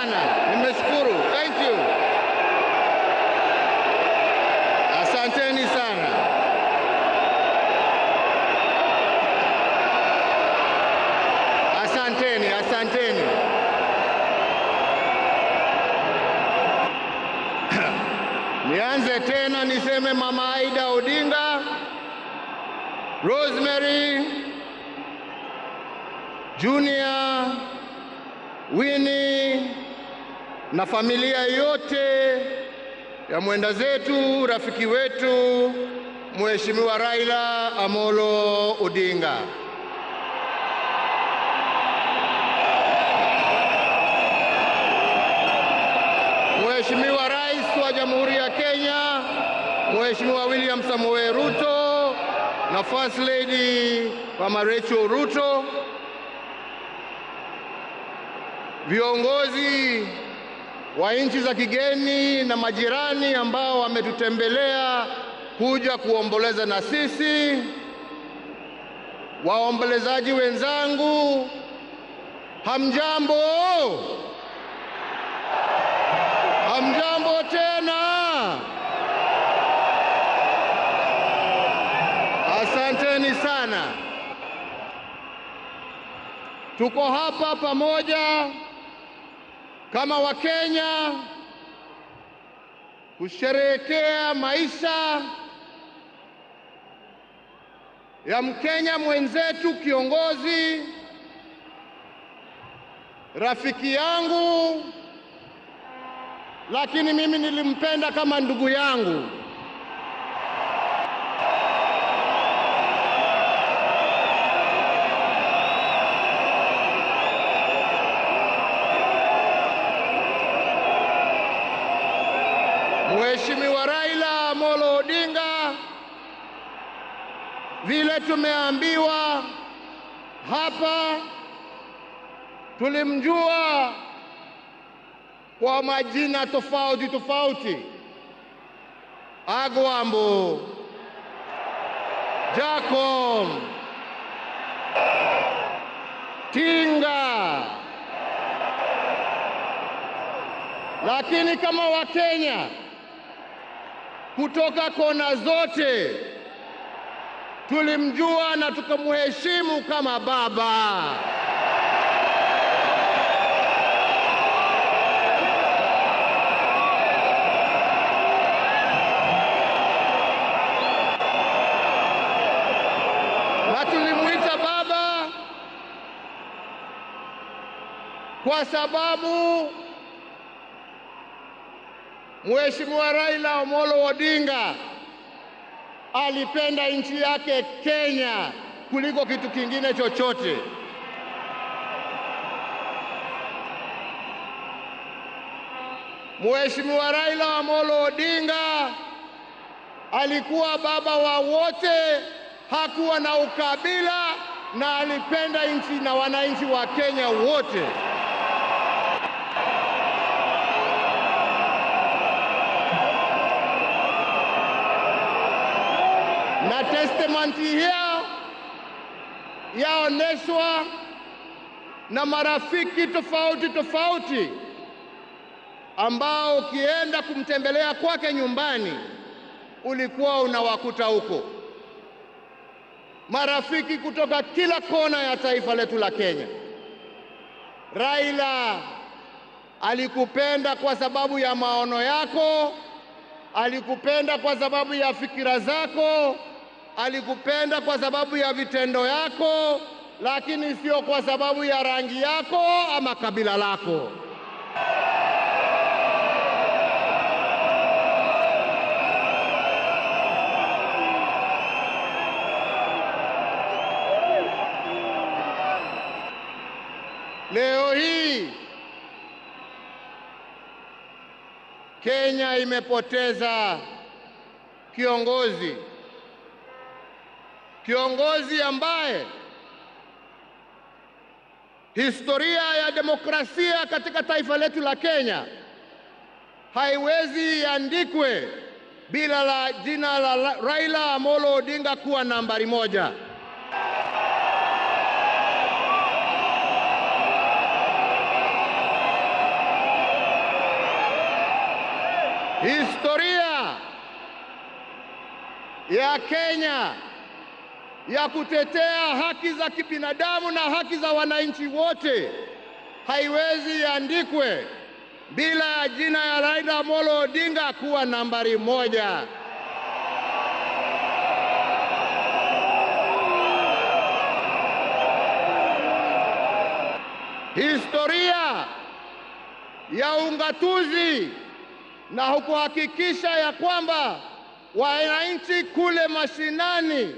sana. Nimeshukuru. Thank you. Asanteni sana. Asanteni. Nianze tena niseme Mama Aida Odinga, Rosemary, Junior, Winnie na familia yote ya mwenda zetu, rafiki wetu, Mheshimiwa Raila Amolo Odinga. Mheshimiwa Rais wa Jamhuri ya Kenya, Mheshimiwa William Samoei Ruto na First Lady Mama Rachel Ruto, viongozi wa nchi za kigeni na majirani ambao wametutembelea kuja kuomboleza na sisi, waombolezaji wenzangu, hamjambo? Hamjambo tena? Asanteni sana. Tuko hapa pamoja kama Wakenya kusherehekea maisha ya Mkenya mwenzetu, kiongozi, rafiki yangu, lakini mimi nilimpenda kama ndugu yangu. Mheshimiwa Raila Amolo Odinga, vile tumeambiwa hapa, tulimjua kwa majina tofauti: Agwambo, Jacob, Tinga. Lakini kama Wakenya kutoka kona zote tulimjua na tukamheshimu kama baba. Na tulimuita baba kwa sababu Mheshimiwa Raila Amolo Odinga alipenda nchi yake Kenya kuliko kitu kingine chochote. Mheshimiwa Raila Amolo Odinga alikuwa baba wa wote, hakuwa na ukabila na alipenda nchi na wananchi wa Kenya wote. Na testimony hiyo yaoneshwa na marafiki tofauti ambao ukienda kumtembelea kwake nyumbani ulikuwa unawakuta huko. Marafiki kutoka kila kona ya taifa letu la Kenya. Raila alikupenda kwa sababu ya maono yako, alikupenda kwa sababu ya fikira zako, alikupenda kwa sababu ya vitendo yako, lakini sio kwa sababu ya rangi yako ama kabila lako. Leo hii Kenya imepoteza kiongozi ambaye historia ya demokrasia katika taifa letu la Kenya haiwezi iandikwe bila la jina la Raila Amolo Odinga kuwa nambari moja. Historia ya Kenya ya kutetea haki za kibinadamu na haki za wananchi wote haiwezi iandikwe bila ya jina ya Raila Amolo Odinga kuwa nambari moja. Historia ya ungatuzi na kuhakikisha ya kwamba wananchi kule mashinani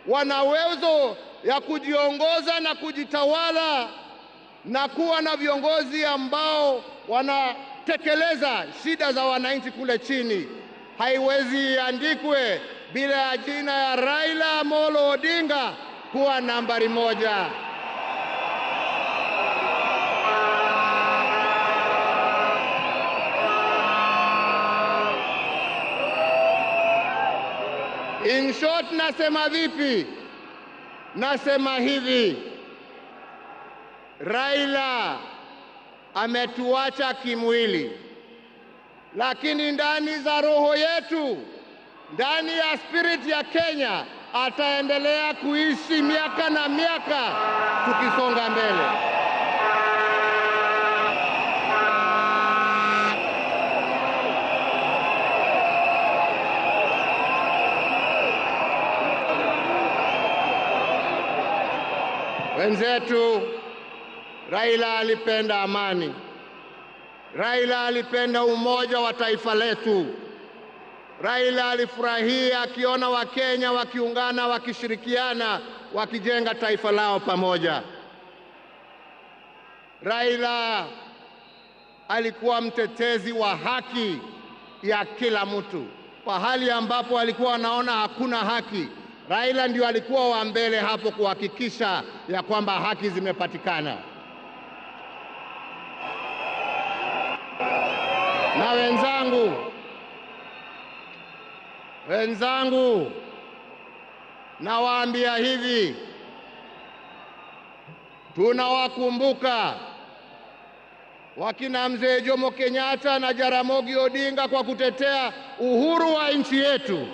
wana uwezo ya kujiongoza na kujitawala na kuwa na viongozi ambao wanatekeleza shida za wananchi kule chini, haiwezi iandikwe bila ya jina ya Raila Amolo Odinga kuwa nambari moja. In short, nasema vipi? Nasema hivi: Raila ametuacha kimwili, lakini ndani za roho yetu, ndani ya spirit ya Kenya, ataendelea kuishi miaka na miaka tukisonga mbele. Wenzetu, Raila alipenda amani. Raila alipenda umoja wa taifa letu. Raila alifurahia akiona Wakenya wakiungana, wakishirikiana, wakijenga taifa lao pamoja. Raila alikuwa mtetezi wa haki ya kila mtu. Pahali ambapo alikuwa anaona hakuna haki, Raila ndio alikuwa wa mbele hapo kuhakikisha ya kwamba haki zimepatikana. Na wenzangu, nawaambia hivi, tunawakumbuka wakina Mzee Jomo Kenyatta na Jaramogi Odinga kwa kutetea uhuru wa nchi yetu.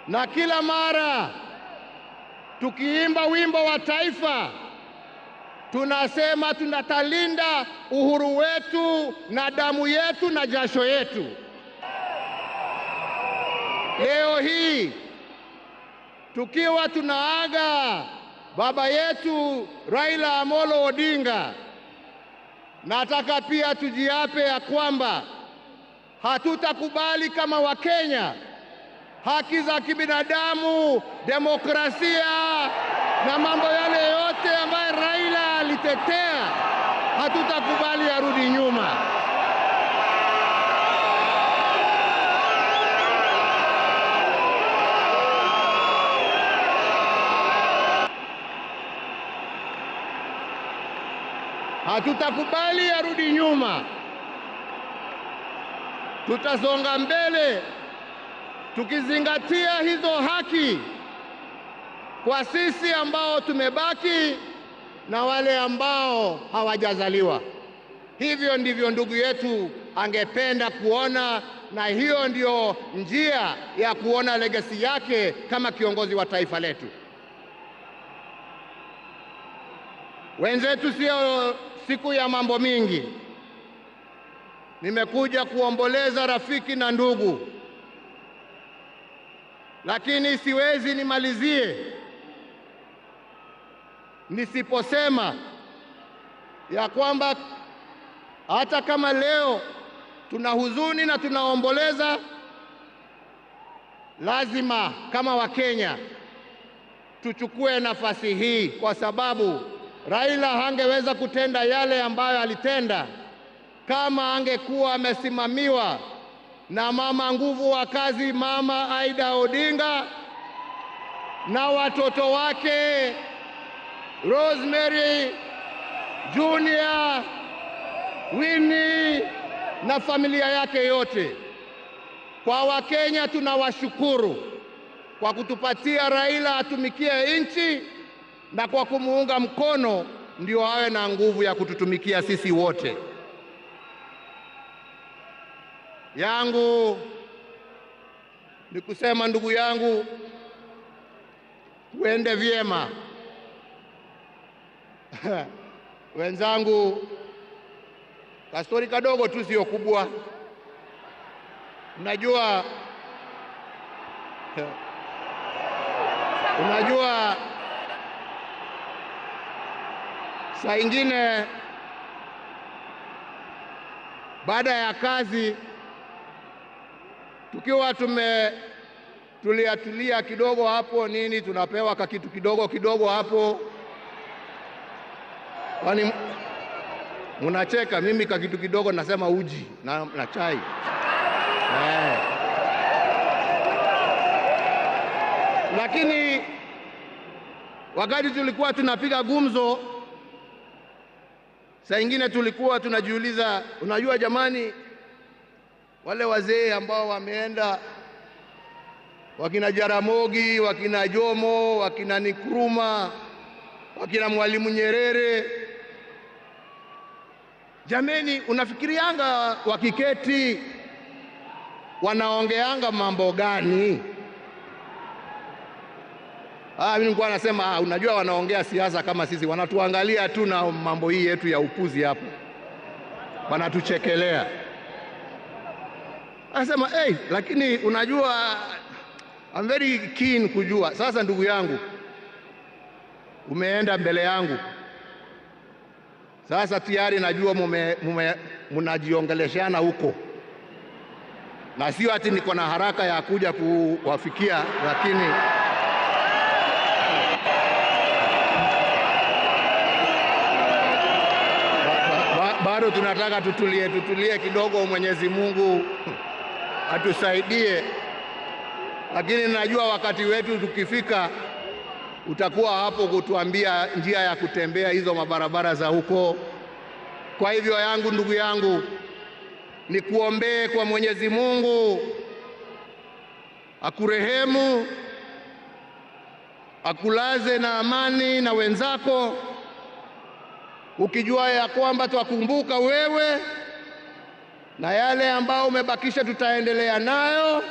Na kila mara tukiimba wimbo wa taifa, tunasema tunatalinda uhuru wetu na damu yetu na jasho yetu. Leo hii tukiwa tunaaga baba yetu Raila Amolo Odinga, nataka pia tujiape ya kwamba hatutakubali kama Wakenya haki za kibinadamu, demokrasia na mambo yale yote ambayo Raila alitetea, hatutakubali arudi nyuma. Hatutakubali arudi nyuma. Tutasonga mbele tukizingatia hizo haki kwa sisi ambao tumebaki na wale ambao hawajazaliwa. Hivyo ndivyo ndugu yetu angependa kuona, na hiyo ndio njia ya kuona legacy yake kama kiongozi wa taifa letu. Wenzetu, sio siku ya mambo mingi. Nimekuja kuomboleza rafiki na ndugu, lakini siwezi nimalizie nisiposema ya kwamba hata kama leo tuna huzuni na tunaomboleza, lazima kama Wakenya tuchukue nafasi hii, kwa sababu Raila hangeweza kutenda yale ambayo alitenda kama angekuwa amesimamiwa na mama nguvu wa kazi, Mama Aida Odinga, na watoto wake Rosemary, Junior, Winnie na familia yake yote. Kwa Wakenya tunawashukuru kwa kutupatia Raila atumikie nchi na kwa kumuunga mkono ndio awe na nguvu ya kututumikia sisi wote. Yangu ni kusema, ndugu yangu, tuende vyema. Wenzangu, kastori kadogo tu, sio kubwa. Unajua saa ingine baada ya kazi tukiwa tulia kidogo hapo nini, tunapewa kitu kidogo hapo. Kwani munacheka? Mimi kitu kidogo nasema uji na chai. Lakini wakati tulikuwa tunapiga gumzo, saa ingine tulikuwa tunajiuliza, unajua jamani, wale wazee ambao wameenda, wakina Jaramogi, wakina Jomo, wakina Nkrumah, wakina Mwalimu Nyerere, jameni, unafikirianga wakiketi wanaongeanga mambo gani? Mimi nilikuwa nasema unajua, wanaongea siasa kama sisi, wanatuangalia tu na mambo hii yetu ya upuzi hapo, wanatuchekelea. Anasema lakini unajua, I'm very keen kujua. Sasa ndugu yangu, umeenda mbele yangu, sasa tayari najua mnajiongeleshana huko, na sio ati niko na haraka ya kuja kuwafikia, lakini bado tunataka tutulie kidogo. Mwenyezi Mungu atusaidie, lakini najua wakati wetu tukifika utakuwa hapo kutuambia njia ya kutembea hizo mabarabara za huko. Kwa hivyo ndugu yangu, nikuombee kwa Mwenyezi Mungu akurehemu, akulaze na amani na wenzako, ukijua ya kwamba twakumbuka wewe na yale ambao umebakisha tutaendelea nayo,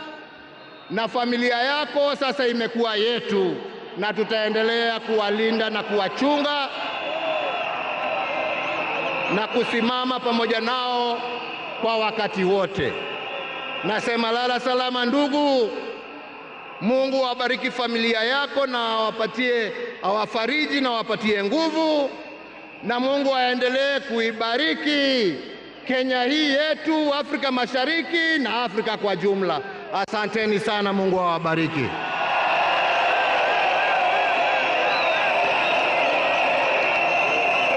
na familia yako sasa imekuwa yetu, na tutaendelea kuwalinda na kuwachunga na kusimama pamoja nao kwa wakati wote. Nasema lala salama ndugu. Mungu awabariki familia yako na awafariji na awapatie nguvu, na Mungu aendelee kuibariki Kenya hii yetu, Afrika Mashariki na Afrika kwa jumla. Asanteni sana, Mungu awabariki.